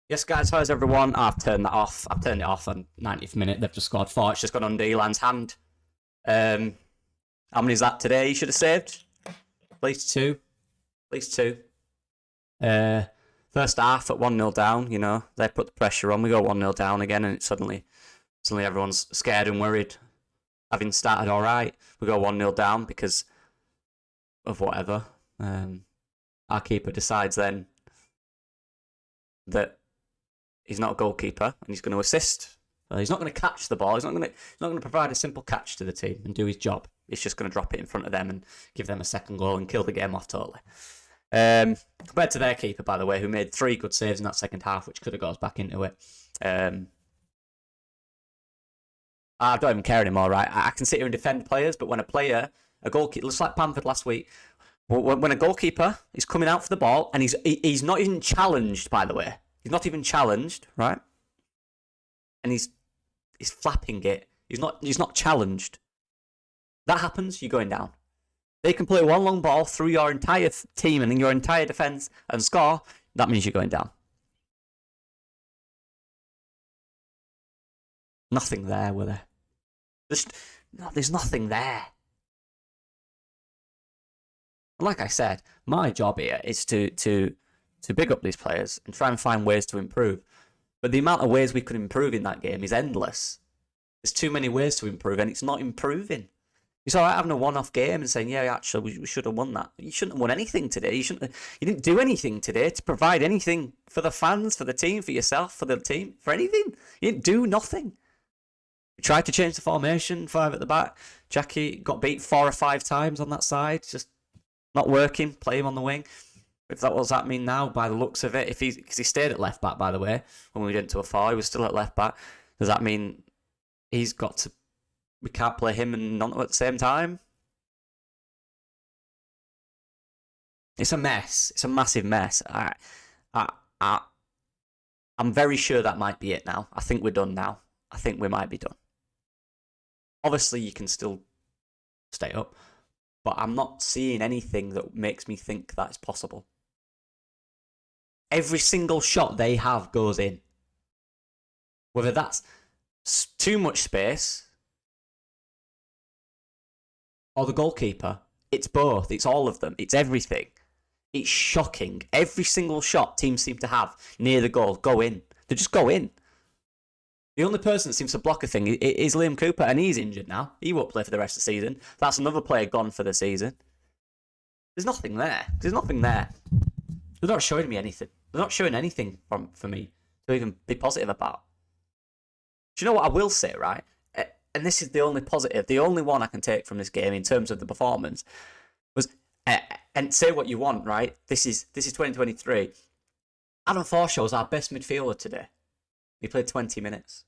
Yes, guys, how's everyone? I've turned that off. I've turned it off on 90th minute. They've just scored four. It's just gone on D-Land's hand. How many is that today? You should have saved? At least two. At least two. First half at 1-0 down, they put the pressure on. We go 1-0 down again, and suddenly everyone's scared and worried. Having started all right, we go 1-0 down because of whatever. Our keeper decides then that he's not a goalkeeper and he's going to assist. He's not going to catch the ball. He's not going to provide a simple catch to the team and do his job. He's just going to drop it in front of them and give them a second goal and kill the game off totally. Compared to their keeper, by the way, who made 3 good saves in that second half, which could have got us back into it. I don't even care anymore, right? I can sit here and defend players, but when a goalkeeper, looks like Bamford last week, when a goalkeeper is coming out for the ball and he's not even challenged, by the way. He's not even challenged, right? And he's flapping it. He's not challenged. That happens, you're going down. They can play one long ball through your entire team and in your entire defence and score. That means you're going down. Nothing there, were there? There's nothing there. Like I said, my job here is to big up these players and try and find ways to improve. But the amount of ways we could improve in that game is endless. There's too many ways to improve, and it's not improving. It's all right having a one-off game and saying, yeah, actually, we should have won that. You shouldn't have won anything today. You didn't do anything today to provide anything for the fans, for the team, for yourself, for the team, for anything. You didn't do nothing. We tried to change the formation, 5 at the back. Jackie got beat 4 or 5 times on that side. Just not working. Play him on the wing. If that was happening now, by the looks of it, because he stayed at left back, by the way, when we went to a 4, he was still at left back. Does that mean we can't play him and Nonto at the same time? It's a mess. It's a massive mess. I'm very sure that might be it now. I think we're done now. I think we might be done. Obviously, you can still stay up, but I'm not seeing anything that makes me think that's possible. Every single shot they have goes in. Whether that's too much space or the goalkeeper, it's both. It's all of them. It's everything. It's shocking. Every single shot teams seem to have near the goal go in. They just go in. The only person that seems to block a thing is Liam Cooper, and he's injured now. He won't play for the rest of the season. That's another player gone for the season. There's nothing there. There's nothing there. They're not showing me anything. They're not showing anything for me to even be positive about. Do you know what I will say, right? And this is the only positive, the only one I can take from this game in terms of the performance was, and say what you want, right? This is 2023. Adam Forshaw was our best midfielder today. He played 20 minutes.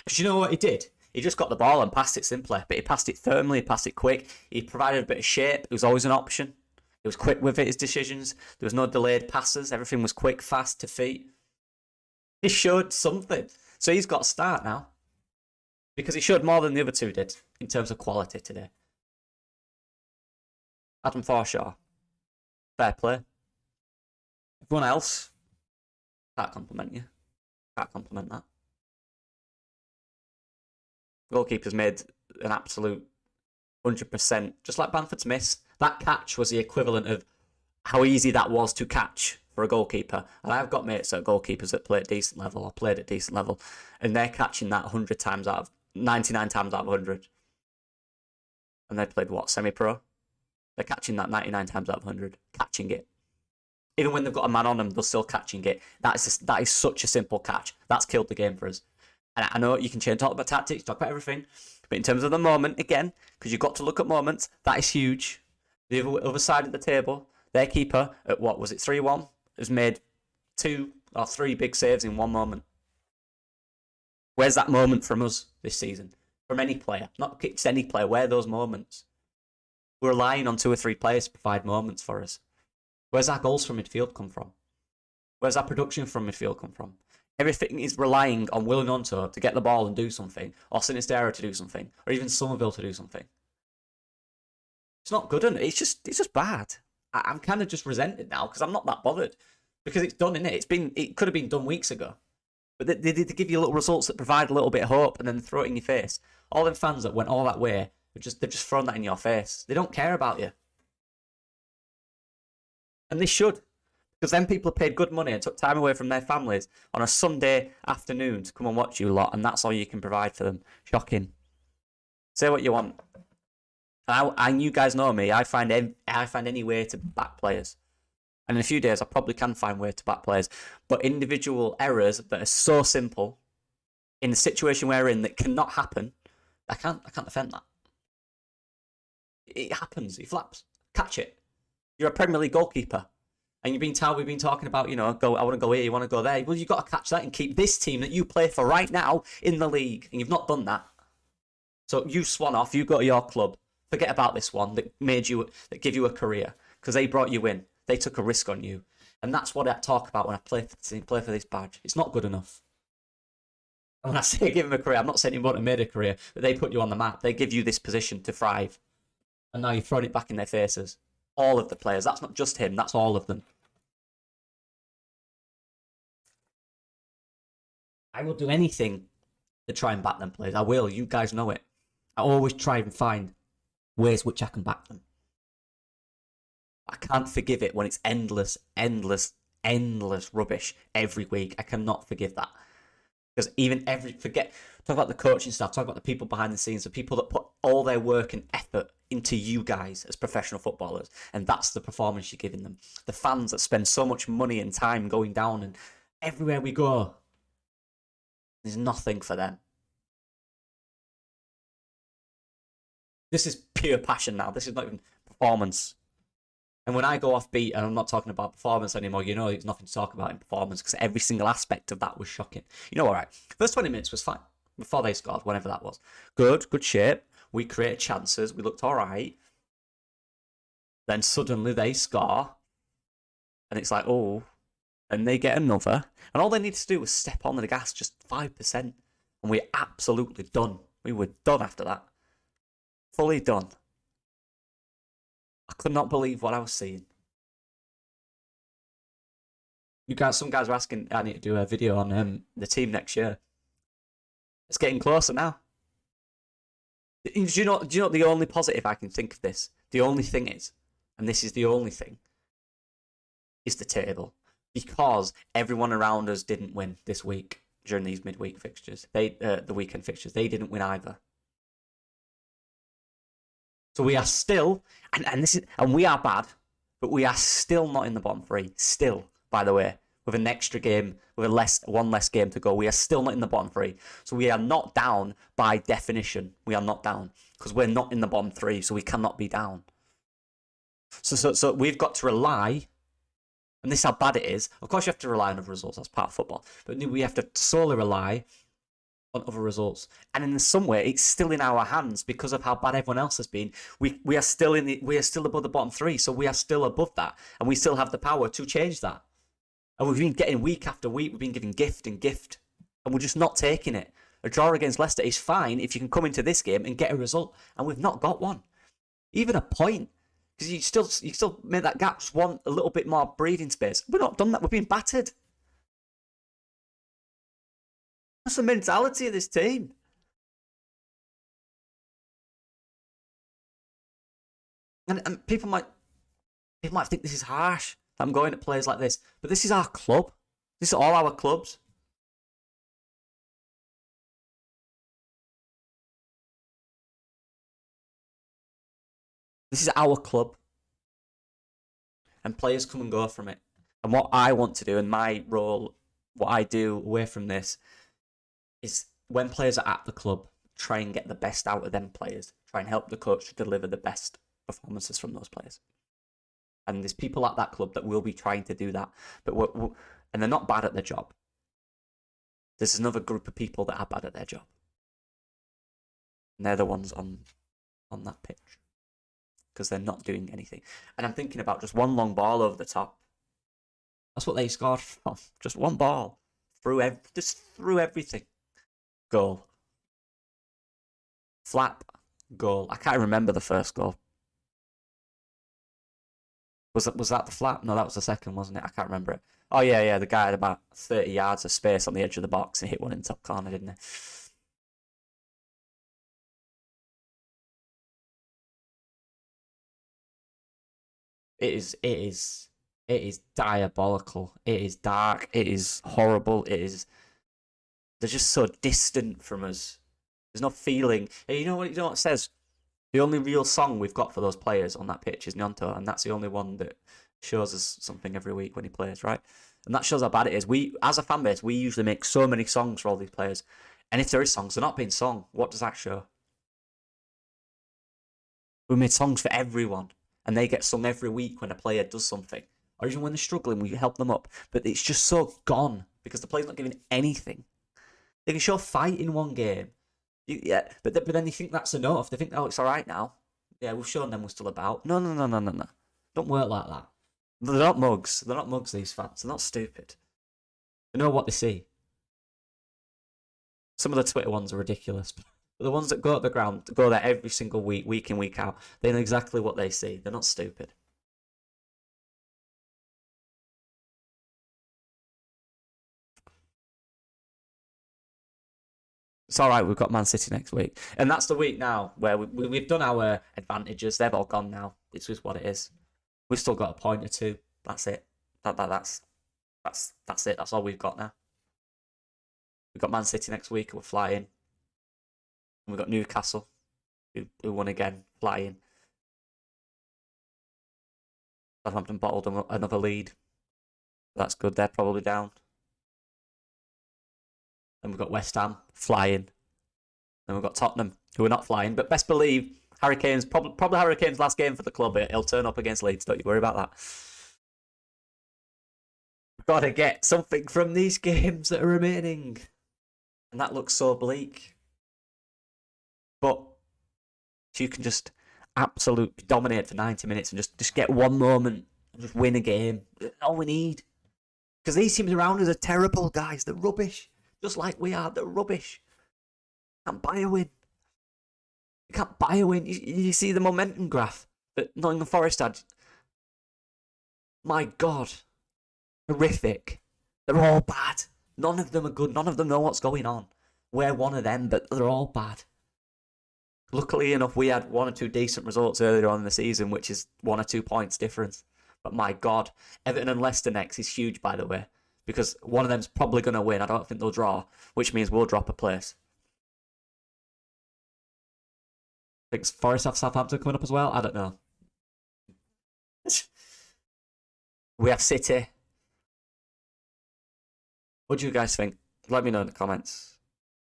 Do you know what he did? He just got the ball and passed it simply, but he passed it firmly, he passed it quick. He provided a bit of shape. It was always an option. He was quick with his decisions. There was no delayed passes. Everything was quick, fast, to feet. He showed something. So he's got a start now. Because he showed more than the other two did in terms of quality today. Adam Forshaw, fair play. Everyone else, can't compliment you. Can't compliment that. Goalkeeper's made an absolute 100%, just like Bamford's miss. That catch was the equivalent of how easy that was to catch for a goalkeeper. And I've got mates that are goalkeepers that play at decent level, or played at decent level, and they're catching that 100 times out of 99 times out of 100. And they played what, semi-pro? They're catching that 99 times out of 100, catching it. Even when they've got a man on them, they're still catching it. That is such a simple catch. That's killed the game for us. And I know you can talk about tactics, talk about everything, but in terms of the moment, again, because you've got to look at moments, that is huge. The other side of the table, their keeper at what was it, 3-1, has made 2 or 3 big saves in one moment. Where's that moment from us this season? From any player, not just any player. Where are those moments? We're relying on 2 or 3 players to provide moments for us. Where's our goals from midfield come from? Where's our production from midfield come from? Everything is relying on Will Gnonto to get the ball and do something, or Sinistero to do something, or even Somerville to do something. It's not good, and it's just bad. I'm kind of just resented now because I'm not that bothered. Because it's done, innit? It could have been done weeks ago. But they give you little results that provide a little bit of hope and then throw it in your face. All them fans that went all that way, they've just thrown that in your face. They don't care about you. And they should. Because then people have paid good money and took time away from their families on a Sunday afternoon to come and watch you lot, and that's all you can provide for them. Shocking. Say what you want. And you guys know me. I find any way to back players. And in a few days, I probably can find way to back players. But individual errors that are so simple, in the situation we're in, that cannot happen, I can't defend that. It happens. He flaps. Catch it. You're a Premier League goalkeeper. And we've been talking about, I want to go here, you want to go there. Well, you've got to catch that and keep this team that you play for right now in the league. And you've not done that. So you swan off, you go to your club. Forget about this one that give you a career. Because they brought you in. They took a risk on you. And that's what I talk about when I play for this badge. It's not good enough. And when I say give him a career, I'm not saying he wouldn't have made a career, but they put you on the map. They give you this position to thrive. And now you're throwing it back in their faces. All of the players. That's not just him, that's all of them. I will do anything to try and back them players. I will. You guys know it. I always try and find ways which I can back them. I can't forgive it when it's endless rubbish every week. I cannot forgive that. Because talk about the coaching staff, talk about the people behind the scenes, the people that put all their work and effort into you guys as professional footballers, and that's the performance you're giving them. The fans that spend so much money and time going down, and everywhere we go, there's nothing for them. This is pure passion now. This is not even performance. And when I go off beat, and I'm not talking about performance anymore, there's nothing to talk about in performance because every single aspect of that was shocking. All right, first 20 minutes was fine before they scored, whenever that was. Good shape. We created chances. We looked all right. Then suddenly they score, and it's like, oh, and they get another. And all they needed to do was step on the gas just 5%, and we're absolutely done. We were done after that. Fully done. I could not believe what I was seeing. Some guys were asking I need to do a video on the team next year. It's getting closer now. Do you know the only positive I can think of this? The only thing is, and this is the only thing, is the table. Because everyone around us didn't win this week during these midweek fixtures. The weekend fixtures. They didn't win either. So we are still, and we are bad, but we are still not in the bottom three. Still, by the way, with an extra game, with one less game to go, we are still not in the bottom three. So we are not down by definition. We are not down because we're not in the bottom three, so we cannot be down. So we've got to rely, and this is how bad it is. Of course, you have to rely on other results. That's part of football, but we have to solely rely on other results, and in some way it's still in our hands because of how bad everyone else has been. We are still above the bottom three, so we are still above that, and we still have the power to change that. And we've been getting week after week, we've been giving gift, and we're just not taking it. A draw against Leicester is fine if you can come into this game and get a result, and we've not got one, even a point, because you still make that gap just want a little bit more breathing space. We've not done that. We've been battered. That's the mentality of this team. And people might think this is harsh, that I'm going at players like this, but this is our club. This is all our clubs. This is our club. And players come and go from it. And what I want to do, and my role, what I do away from this, is when players are at the club, try and get the best out of them players. Try and help the coach to deliver the best performances from those players. And there's people at that club that will be trying to do that, and they're not bad at their job. There's another group of people that are bad at their job, and they're the ones on that pitch because they're not doing anything. And I'm thinking about just one long ball over the top. That's what they scored from. Just one ball through everything. Goal. Flap. Goal. I can't remember the first goal. Was that the flap? No, that was the second, wasn't it? I can't remember it. Oh yeah, the guy had about 30 yards of space on the edge of the box and hit one in the top corner, didn't he? It is diabolical. It is dark. It is horrible. They're just so distant from us. There's no feeling. And you know what it says? The only real song we've got for those players on that pitch is Nyonto, and that's the only one that shows us something every week when he plays, right? And that shows how bad it is. We, as a fan base, we usually make so many songs for all these players, and if there is songs, they're not being sung. What does that show? We made songs for everyone, and they get sung every week when a player does something, or even when they're struggling, we help them up. But it's just so gone because the player's not giving anything. They can show fight in one game. Yeah, but then they think that's enough. They think, oh, it's all right now. Yeah, we've shown them we're still about. No. Don't work like that. They're not mugs. They're not mugs, these fans. They're not stupid. They know what they see. Some of the Twitter ones are ridiculous. But the ones that go at the ground, go there every single week, week in, week out, they know exactly what they see. They're not stupid. It's all right. We've got Man City next week, and that's the week now where we've done our advantages. They've all gone now. It's just what it is. We've still got a point or two. That's it. That's it. That's all we've got now. We've got Man City next week. We're flying. And we've got Newcastle, who won again, flying. Southampton bottled another lead. That's good. They're probably down. Then we've got West Ham flying. Then we've got Tottenham, who are not flying. But best believe Harry Kane's probably Harry Kane's last game for the club. He'll turn up against Leeds. Don't you worry about that. We've got to get something from these games that are remaining. And that looks so bleak. But if you can just absolutely dominate for 90 minutes and just get one moment and just win a game, that's all we need. Because these teams around us are terrible, guys. They're rubbish. Just like we are, they're rubbish. Can't buy a win. You can't buy a win. You see the momentum graph that Nottingham Forest had. My God. Horrific. They're all bad. None of them are good. None of them know what's going on. We're one of them, but they're all bad. Luckily enough, we had one or two decent results earlier on in the season, which is 1 or 2 points difference. But my God, Everton and Leicester next is huge, by the way, because one of them's probably going to win. I don't think they'll draw, which means we'll drop a place. I think Forest have Southampton coming up as well. I don't know. We have City. What do you guys think? Let me know in the comments.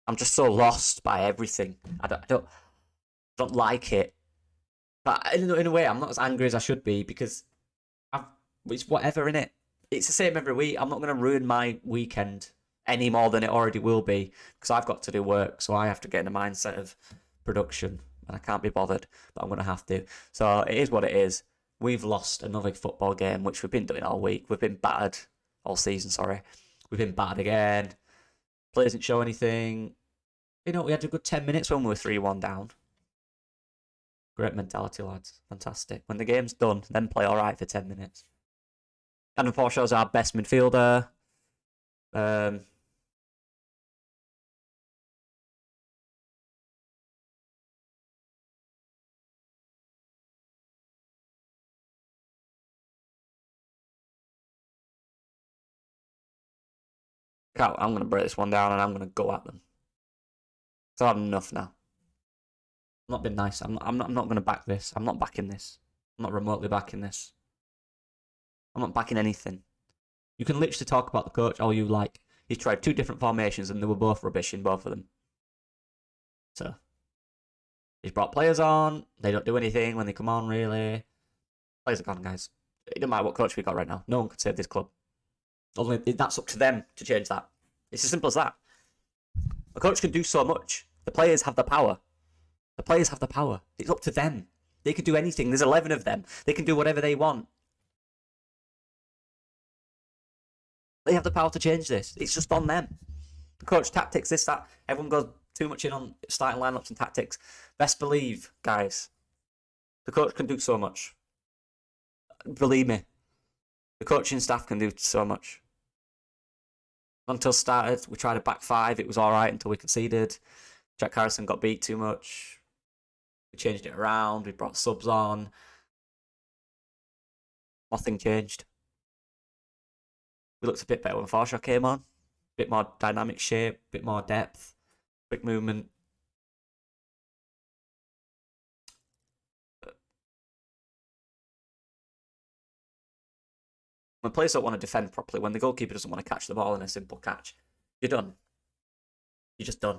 I'm just so lost by everything. I don't like it. But in a way, I'm not as angry as I should be because it's whatever, innit? It's the same every week. I'm not going to ruin my weekend any more than it already will be because I've got to do work, so I have to get in the mindset of production and I can't be bothered, but I'm going to have to. So it is what it is. We've lost another football game, which we've been doing all week. We've been battered all season, sorry. We've been battered again. Players didn't show anything. We had a good 10 minutes when we were 3-1 down. Great mentality, lads. Fantastic. When the game's done, then play all right for 10 minutes. And Porsche's our best midfielder. I'm going to break this one down and I'm going to go at them. So I've had enough now. I'm not being nice. I'm not going to back this. I'm not backing this. I'm not remotely backing this. I'm not backing anything. You can literally talk about the coach all you like. He's tried 2 different formations and they were both rubbish in both of them. So, he's brought players on. They don't do anything when they come on, really. Players are gone, guys. It doesn't matter what coach we got right now. No one could save this club. Only that's up to them to change that. It's as simple as that. A coach can do so much. The players have the power. The players have the power. It's up to them. They can do anything. There's 11 of them. They can do whatever they want. They have the power to change this. It's just on them. The coach, tactics, this, that. Everyone goes too much in on starting lineups and tactics. Best believe, guys, the coach can do so much. Believe me. The coaching staff can do so much. Until started, we tried a back five. It was all right until we conceded. Jack Harrison got beat too much. We changed it around. We brought subs on. Nothing changed. We looked a bit better when Forshaw came on. A bit more dynamic shape, a bit more depth, quick movement. When players don't want to defend properly, when the goalkeeper doesn't want to catch the ball in a simple catch, you're done. You're just done.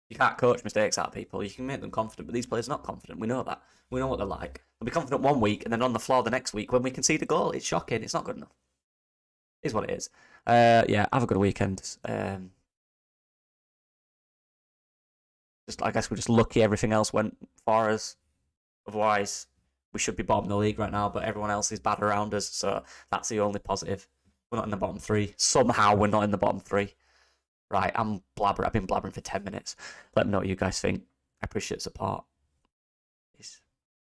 You can't coach mistakes out of people. You can make them confident, but these players are not confident. We know that. We know what they're like. They'll be confident one week, and then on the floor the next week when we concede a goal, it's shocking. It's not good enough. It is what it is. Yeah, have a good weekend. I guess we're just lucky everything else went for us. Otherwise, we should be bottom of the league right now, but everyone else is bad around us, so that's the only positive. We're not in the bottom three. Somehow we're not in the bottom three. Right, I've been blabbering for 10 minutes. Let me know what you guys think. I appreciate support. Peace.